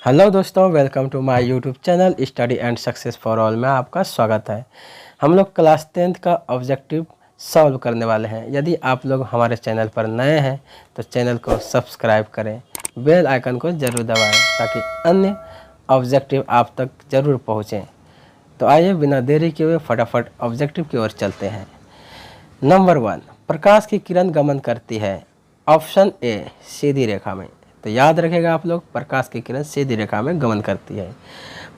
Hello दोस्तों, welcome to my YouTube channel study and success for all में आपका स्वागत है। हम लोग क्लास 10th का ऑब्जेक्टिव सॉल्व करने वाले हैं। यदि आप लोग हमारे चैनल पर नए हैं तो चैनल को सब्सक्राइब करें, बेल आइकन को ज़रूर दबाएं ताकि अन्य ऑब्जेक्टिव आप तक ज़रूर पहुँचें। तो आइए बिना देरी किए हुए फटाफट ऑब्जेक्टिव की ओर चलते हैं। नंबर 1, प्रकाश की किरण गमन करती है। ऑप्शन ए, सीधी रेखा में। तो याद रखेगा आप लोग, प्रकाश की किरण सीधी रेखा में गमन करती है।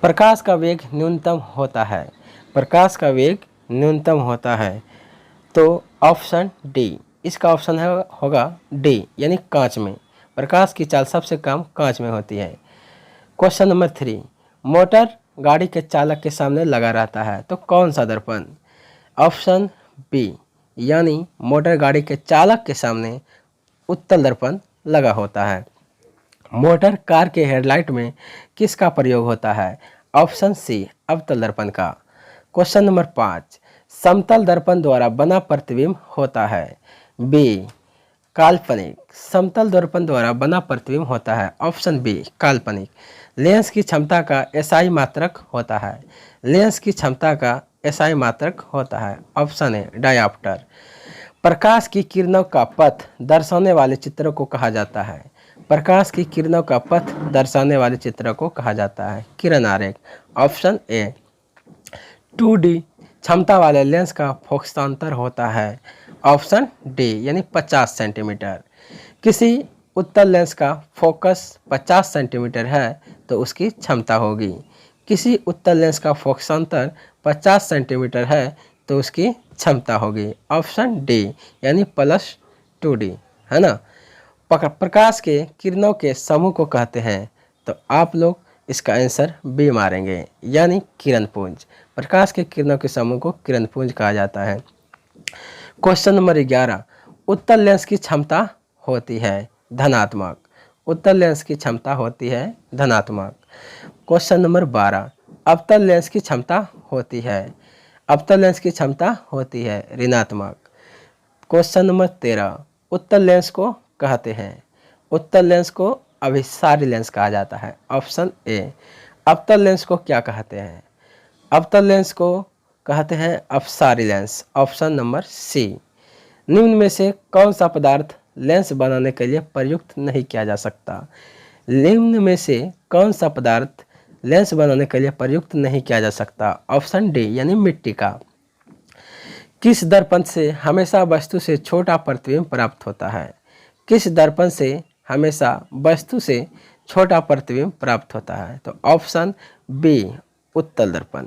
प्रकाश का वेग न्यूनतम होता है। प्रकाश का वेग न्यूनतम होता है। तो ऑप्शन डी, इसका ऑप्शन होगा डी, यानी कांच में। प्रकाश की चाल सबसे कम कांच में होती है। क्वेश्चन नंबर 3, मोटर गाड़ी के चालक के सामने लगा रहता है तो कौन सा दर्पण? ऑप्शन बी, यानी मोटर गाड़ी के चालक के सामने उत्तल दर्पण लगा होता है। मोटर कार के हेडलाइट में किसका प्रयोग होता है? ऑप्शन सी, अवतल दर्पण का। क्वेश्चन नंबर 5, समतल दर्पण द्वारा बना प्रतिबिंब होता है। बी, काल्पनिक। समतल दर्पण द्वारा बना प्रतिबिंब होता है। ऑप्शन बी, काल्पनिक। लेंस की क्षमता का एसआई मात्रक होता है। लेंस की क्षमता का एसआई मात्रक होता है। Option A, डायऑप्टर। प्रकाश की किरणों का पथ दर्शाने वाले चित्रों को कहा जाता है। प्रकाश की किरणों का पथ दर्शाने वाले चित्रों को कहा जाता है किरण आरेख। ऑप्शन ए, 2D क्षमता वाले लेंस का फोकसांतर होता है। ऑप्शन डी, यानी 50 सेंटीमीटर। किसी उत्तल लेंस का फोकस 50 सेंटीमीटर है तो उसकी क्षमता होगी। किसी उत्तल लेंस का फोकसांतर 50 सेंटीमीटर है तो उसकी क्षमता होगी। ऑप्शन डी, यानी +2D, है ना। प्रकाश के किरणों के समूह को कहते हैं, तो आप लोग इसका आंसर बी मारेंगे, यानी किरणपुंज। प्रकाश के किरणों के समूह को किरणपुंज कहा जाता है। क्वेश्चन नंबर 11, उत्तल लेंस की क्षमता होती है धनात्मक। उत्तल लेंस की क्षमता होती है धनात्मक। क्वेश्चन नंबर 12, अवतल लेंस की क्षमता होती है। अवतल लेंस की क्षमता होती है ऋणात्मक। क्वेश्चन नंबर 13, उत्तल लेंस को कहते हैं। उत्तल लेंस को अभिसारी लेंस कहा जाता है। Option A. अवतल लेंस को क्या कहते हैं? अवतल लेंस को कहते हैं अपसारी लेंस। Option number C. निम्न में से कौन सा पदार्थ लेंस बनाने के लिए प्रयुक्त नहीं किया जा सकता? निम्न में से कौन सा पदार्थ लेंस बनाने के लिए प्रयुक्त नहीं किया जा सकता? ऑप्शन डी, यानी मिट्टी का। किस दर्पण से हमेशा वस्तु से छोटा प्रतिबिंब प्राप्त होता है? किस दर्पण से हमेशा वस्तु से छोटा प्रतिबिंब प्राप्त होता है? तो ऑप्शन बी, उत्तल दर्पण।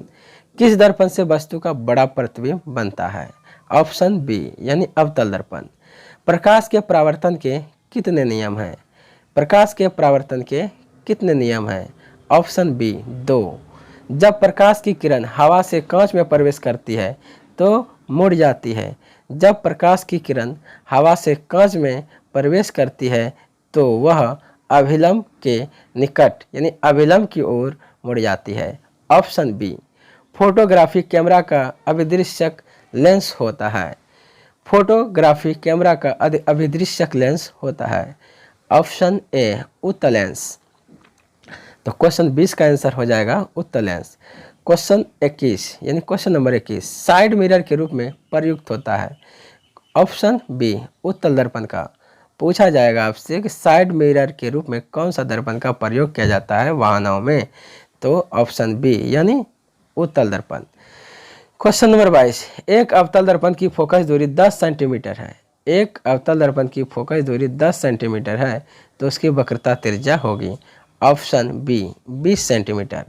किस दर्पण से वस्तु का बड़ा प्रतिबिंब बनता है? ऑप्शन बी, यानी अवतल दर्पण। प्रकाश के परावर्तन के कितने नियम हैं? प्रकाश के परावर्तन के कितने नियम हैं? Option B, 2। जब प्रकाश की किरण हवा से कांच में प्रवेश करती है तो मुड़ जाती है। जब प्रकाश की किरण हवा से कांच में प्रवेश करती है तो वह अभिलंब के निकट, यानी अभिलंब की ओर मुड़ जाती है। ऑप्शन बी, फोटोग्राफी कैमरा का अभिदृश्यक लेंस होता है। फोटोग्राफी कैमरा का अभिदृश्यक लेंस होता है। ऑप्शन ए, उत्तल लेंस। तो क्वेश्चन 20 का आंसर हो जाएगा उत्तल लेंस। क्वेश्चन 21, यानी क्वेश्चन नंबर 21, साइड मिरर के रूप में प्रयुक्त होता है। ऑप्शन बी, उत्तल दर्पण का। पूछा जाएगा आपसे कि साइड मिरर के रूप में कौन सा दर्पण का प्रयोग किया जाता है वाहनों में? तो ऑप्शन बी, यानी उत्तल दर्पण। क्वेश्चन नंबर 22, एक अवतल दर्पण की फोकस दूरी 10 सेंटीमीटर है। एक अवतल दर्पण की फोकस दूरी 10 सेंटीमीटर है तो उसकी वक्रता त्रिज्या होगी। Option B, 20 centimetre.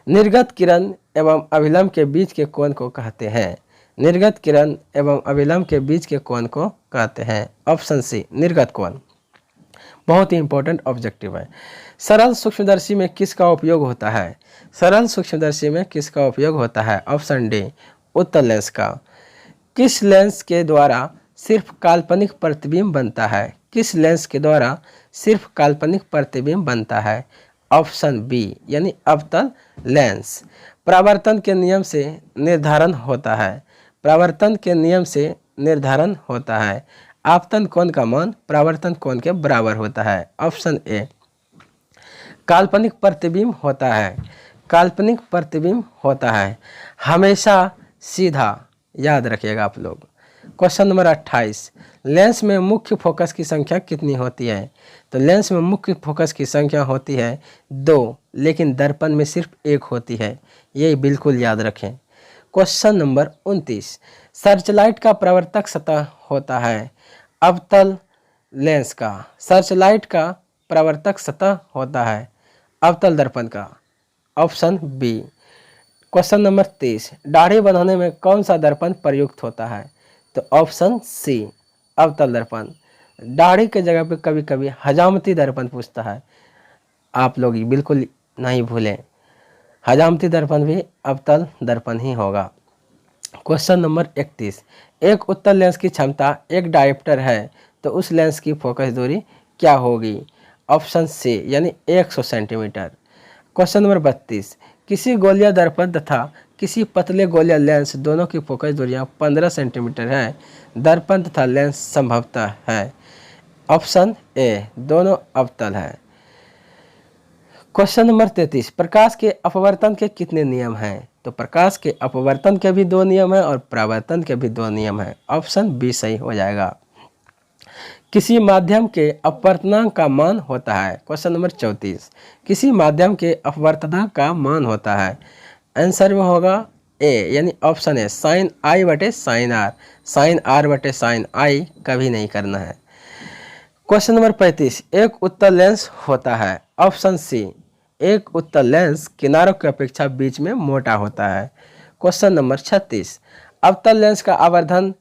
निर्गत किरण एवं अभिलंब के बीच के कोण को कहते हैं। निर्गत किरण एवं अभिलंब के बीच के कोण को कहते हैं। ऑप्शन सी, निर्गत कोण। बहुत ही इंपॉर्टेंट ऑब्जेक्टिव है। सरल सूक्ष्मदर्शी में किसका उपयोग होता है? सरल सूक्ष्मदर्शी में किसका उपयोग होता है? ऑप्शन डी, उत्तल लेंस का। किस लेंस के द्वारा सिर्फ काल्पनिक प्रतिबिंब बनता है? किस लेंस के द्वारा सिर्फ काल्पनिक प्रतिबिंब बनता है? ऑप्शन बी, यानी अवतल लेंस। परावर्तन के नियम से निर्धारण होता है। परावर्तन के नियम से निर्धारण होता है। आपतन कोण का मान परावर्तन कोण के बराबर होता है। Option A. काल्पनिक प्रतिबिंब होता है, काल्पनिक प्रतिबिंब होता है हमेशा सीधा, याद रखिएगा आप लोग। क्वेश्चन नंबर 28, लेंस में मुख्य फोकस की संख्या कितनी होती है? तो लेंस में मुख्य फोकस की संख्या होती है 2, लेकिन दर्पण में सिर्फ 1 होती है, ये बिल्कुल याद रखें। क्वेश्चन नंबर 29, सर्चलाइट का प्रवर्तक सतह होता है अवतल लेंस का, सर्चलाइट का प्रवर्तक सतह होता है अवतल दर्पण का, ऑप्शन बी। क्वेश्चन नंबर 30, दाढ़ी बनाने में कौन सा दर्पण प्रयुक्त होता है? तो ऑप्शन सी, अवतल दर्पण। दाढ़ी के जगह पे कभी कभी हजामती दर्पण पूछता है, आप लोग बिल्कुल नहीं भूलें, हजामती दर्पण भी अवतल दर्पण ही होगा। क्वेश्चन नंबर 31, एक उत्तल लेंस की क्षमता 1 डायोप्टर है तो उस लेंस की फोकस दूरी क्या होगी? ऑप्शन सी, यानी 100 सेंटीमीटर। क्वेश्चन नंबर 32, किसी गोलिया दर्पण तथा किसी पतले गोलिया लेंस दोनों की फोकस दूरियां 15 सेंटीमीटर है, दर्पण तथा लेंस संभवतः है। ऑप्शन ए, दोनों अवतल है। क्वेश्चन नंबर 33, प्रकाश के अपवर्तन के कितने नियम हैं? तो प्रकाश के अपवर्तन के भी 2 नियम हैं और परावर्तन के भी 2 नियम हैं, ऑप्शन बी सही हो जाएगा। किसी माध्यम के अपवर्तनांक का मान होता है, क्वेश्चन नंबर 34, किसी माध्यम के अपवर्तनांक का मान होता है, आंसर में होगा ए, यानी ऑप्शन है साइन आई बटे साइन आर, साइन आर बटे साइन आई कभी नहीं करना है। क्वेश्चन नंबर 35, एक उत्तल लेंस होता है, ऑप्शन सी, एक उत्तल लेंस किनारों की अपेक्षा बीच में मोटा होता है। क्वेश्चन नंबर 36, अवतल लेंस का आवर्धन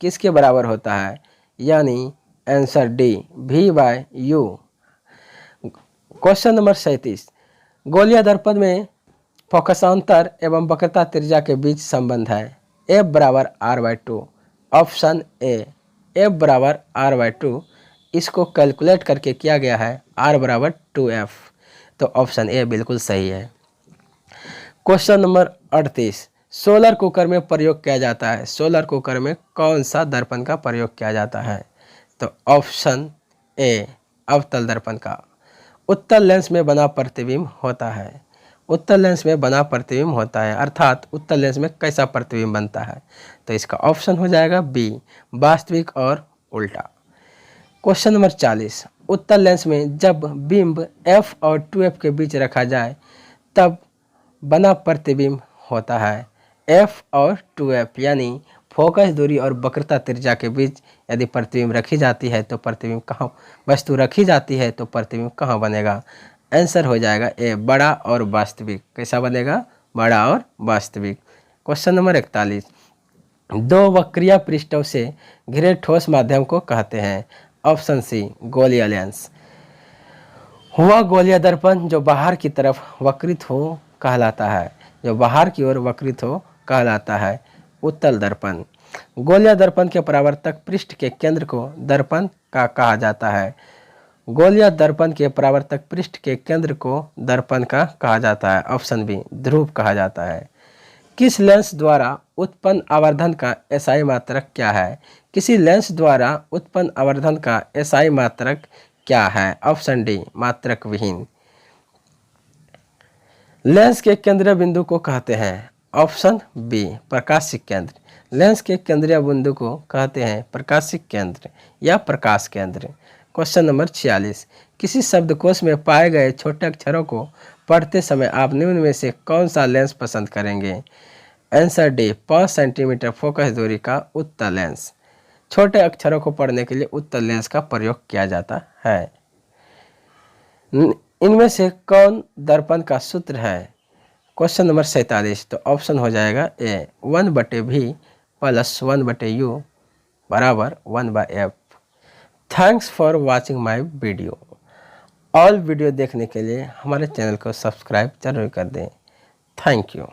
किसके बराबर होता है? यानी answer D, V/U। Question number 37, गोलिया दर्पण में फोकसांतर एवं वक्रता त्रिज्या के बीच संबंध है, F बराबर R/2, ऑप्शन ए, F बराबर R/2। इसको कैलकुलेट करके किया गया है R बराबर 2F, तो ऑप्शन ए बिल्कुल सही है। क्वेश्चन नंबर 38, सोलर कुकर में प्रयोग किया जाता है, सोलर कुकर में कौन सा दर्पण का प्रयोग किया जाता है? तो ऑप्शन ए, अवतल दर्पण का। उत्तल लेंस में बना प्रतिबिंब होता है, उत्तल लेंस में बना प्रतिबिंब होता है, अर्थात उत्तल लेंस में कैसा प्रतिबिंब बनता है? तो इसका ऑप्शन हो जाएगा बी, वास्तविक और उल्टा। क्वेश्चन नंबर 40, उत्तल लेंस में जब बिंब F और 2F के बीच रखा जाए तब बना प्रतिबिंब होता है F और 2F, यानी फोकस दूरी और वक्रता त्रिज्या के बीच यदि प्रतिबिंब रखी जाती है तो प्रतिबिंब कहाँ, वस्तु रखी जाती है तो प्रतिबिंब कहाँ बनेगा? आंसर हो जाएगा ए, बड़ा और वास्तविक। कैसा बनेगा? बड़ा और वास्तविक। क्वेश्चन नंबर 41, 2 वक्रीय पृष्ठों से घिरे ठोस माध्यम को कहते हैं, ऑप्शन सी, गोलिया लेंस। हुआ गोलिया दर्पण जो बाहर की तरफ वक्रित हो कहलाता है, जो बाहर की ओर वक्रित हो कहलाता है उत्तल दर्पण। गोलिया दर्पण के परावर्तक पृष्ठ के केंद्र को दर्पण का कहा जाता है, गोलिया दर्पण के परावर्तक पृष्ठ के केंद्र को दर्पण का कहा जाता है, ऑप्शन बी, ध्रुव कहा जाता है। किस लेंस द्वारा उत्पन्न आवर्धन का एसआई मात्रक क्या है? किसी लेंस द्वारा उत्पन्न आवर्धन का एसआई मात्रक क्या है? ऑप्शन डी, मात्रक विहीन। लेंस के केंद्रीय बिंदु को कहते हैं, ऑप्शन बी, प्रकाशिक केंद्र। लेंस के केंद्रीय बिंदु को कहते हैं प्रकाशिक केंद्र या प्रकाश केंद्र। क्वेश्चन नंबर 46, किसी शब्दकोश में पाए गए छोटे अक्षरों को पढ़ते समय आप निम्न में से कौन सा लेंस पसंद करेंगे? आंसर डी, 5 सेंटीमीटर फोकस दूरी का उत्तल लेंस। छोटे अक्षरों को पढ़ने के लिए उत्तल लेंस का प्रयोग किया जाता है। इनमें से कौन दर्पण का सूत्र है? क्वेश्चन नंबर 47, तो ऑप्शन हो जाएगा ए, 1/V + 1/U बराबर 1/F। Thanks for watching my video. All video देखने के लिए हमारे चैनल को सब्सक्राइब जरूर कर दें। Thank you.